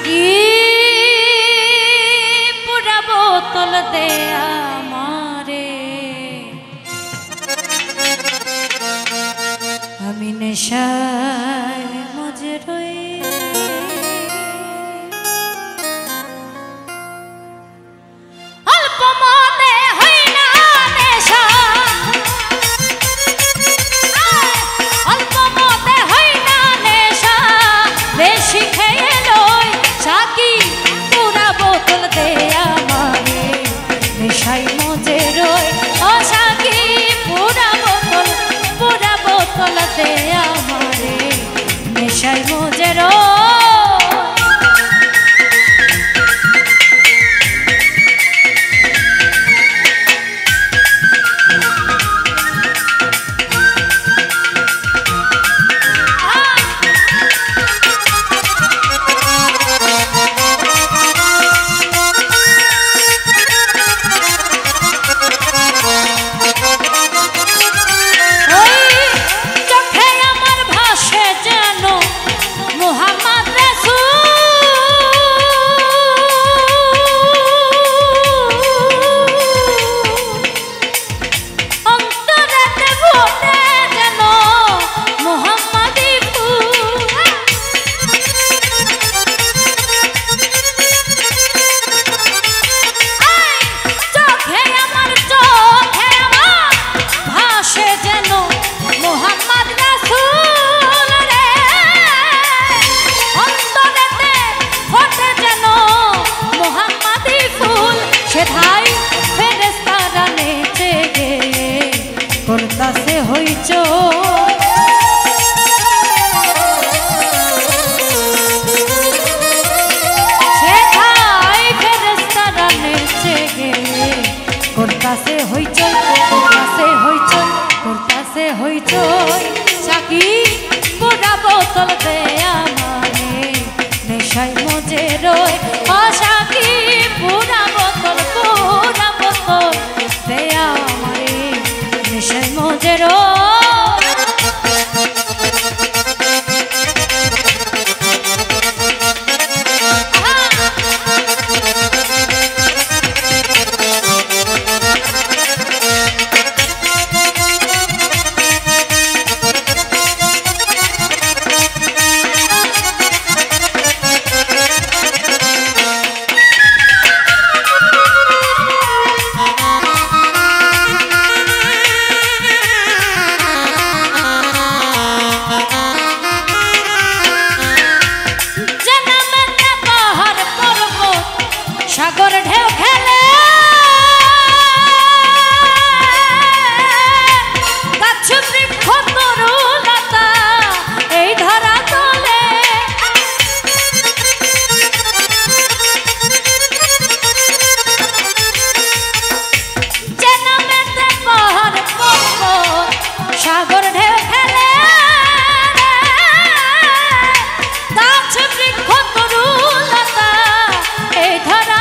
Psaki পুরা বোতল দে আমারে আমি নেশায় মজে রই অল্প মনে হই না নেশা অল্প মনে হই না নেশা বেশি খেয়ে লই সাকি পুরা বোতল দে আমারে নেশায় মজে রই ও সাকি পুরা বোতল দে আমারে নেশায় মজে রই করতাছে হইচই সেথায় ফেরেশতারা নেচে গেয়ে করতাছে হইচই করতাছে হইচই করতাছে হইচই সাকি পুরা বোতল দে আমারে নেশায় মজে রই ও সাকি পুরা বোতল দে আমারে নেশায় মজে রই সাগর ঢেউ খেলে গাছ বৃক্ষ তরুলতা এই ধরা তলে জনমেতে পাহাড় পর্বত সাগর ঢেউ খেলে গাছ বৃক্ষ তরুলতা এই ধরা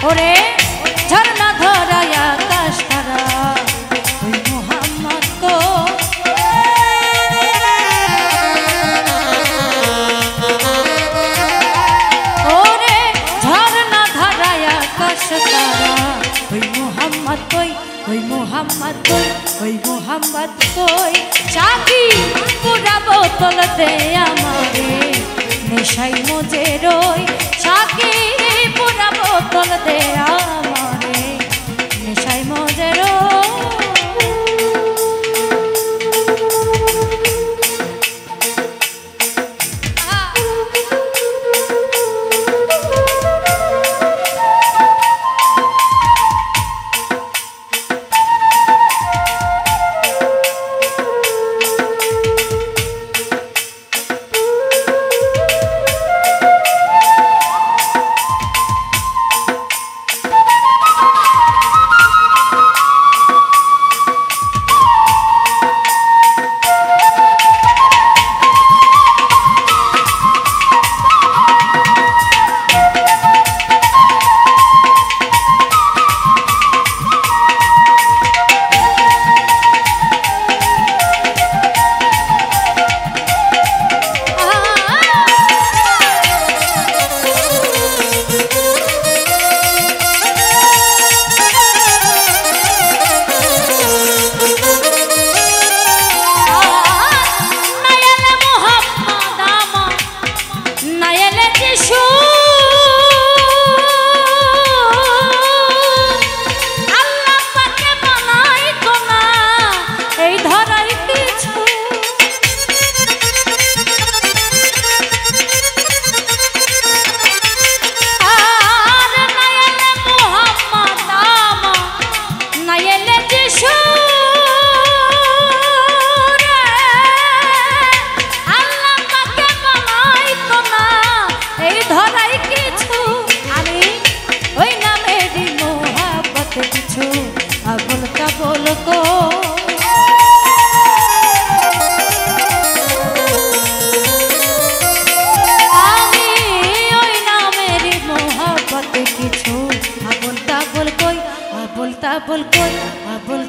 ওরে ঝর্ণা ধরায় আকাশ তারা ওই মোহাম্মদ কো ওরে ঝর্ণা ধরায় আকাশ তারা ওই মোহাম্মদ কই ওই মোহাম্মদ কই ওই মোহাম্মদ কই সাকি পুরা বোতল দে আমারে নেশায় মজে রই সাকি পুরা বোতল দে আমারে নেশায় মজে রই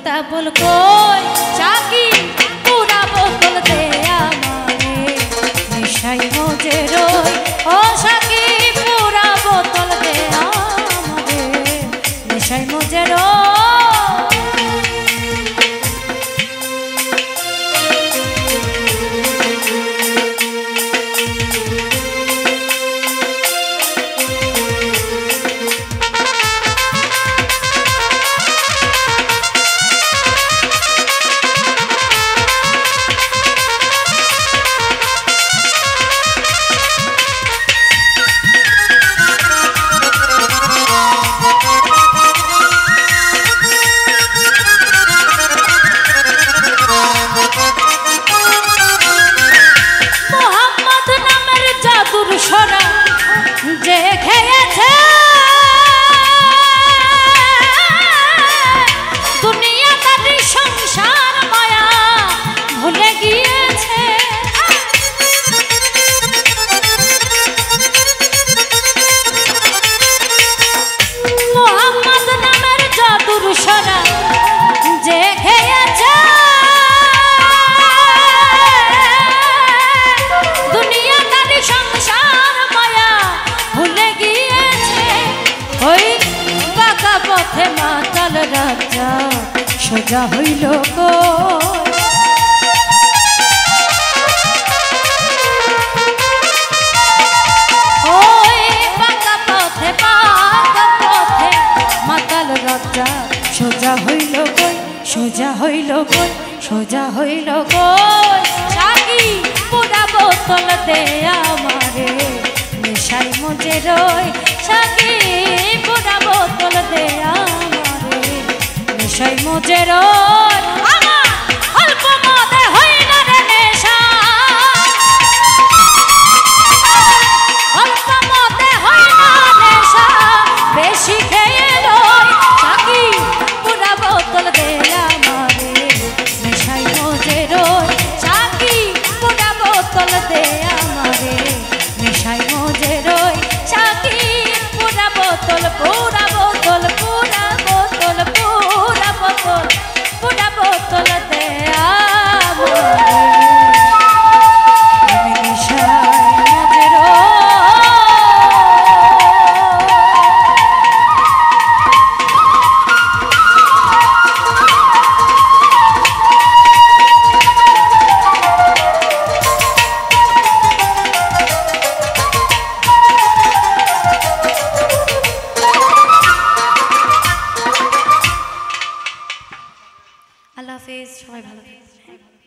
তাবল কই চাকি পুরা বোতল দে আমারে নেশাই মজে রই ও চাকি পুরা বোতল দে আমারে নেশাই মজে রই যে খেয়েছে দুনিয়াদারি সংসার মায়া ভুলে গিয়েছে মোহাম্মদ নামের জাদুর সরা যে খেয়েছে দুনিয়াদারি সংসার মায়া ভুলে গিয়েছে ওই বাঁকা পথে মাতাল রাজা সোজা হইল গো ওই বাঁকা পথে মাতাল রাজা সোজা হইল গই সোজা হইল গই সোজা হইল গই চাকি পুরা বোতল দে আমারে নেশাই মজে রই চাকি পুরা বোতল দে আমারে নেশাই মজে রই আমার অল্প মদে হই না রে নেশা অল্প মদে হই না নেশা বেশি খেয়ে রই চাকি পুরা বোতল দে আমারে নেশাই মজে রই চাকি পুরা বোতল দে আমারে নেশাই মজে রই চাকি পুরা বোতল পুরা বোতল পুরা বোতল পুরা বোতল পুরা বোতল দে আমারে আমি নেশাই মজে রই আল্লাহ হাফেজ সবাই ভালো থাকবেন।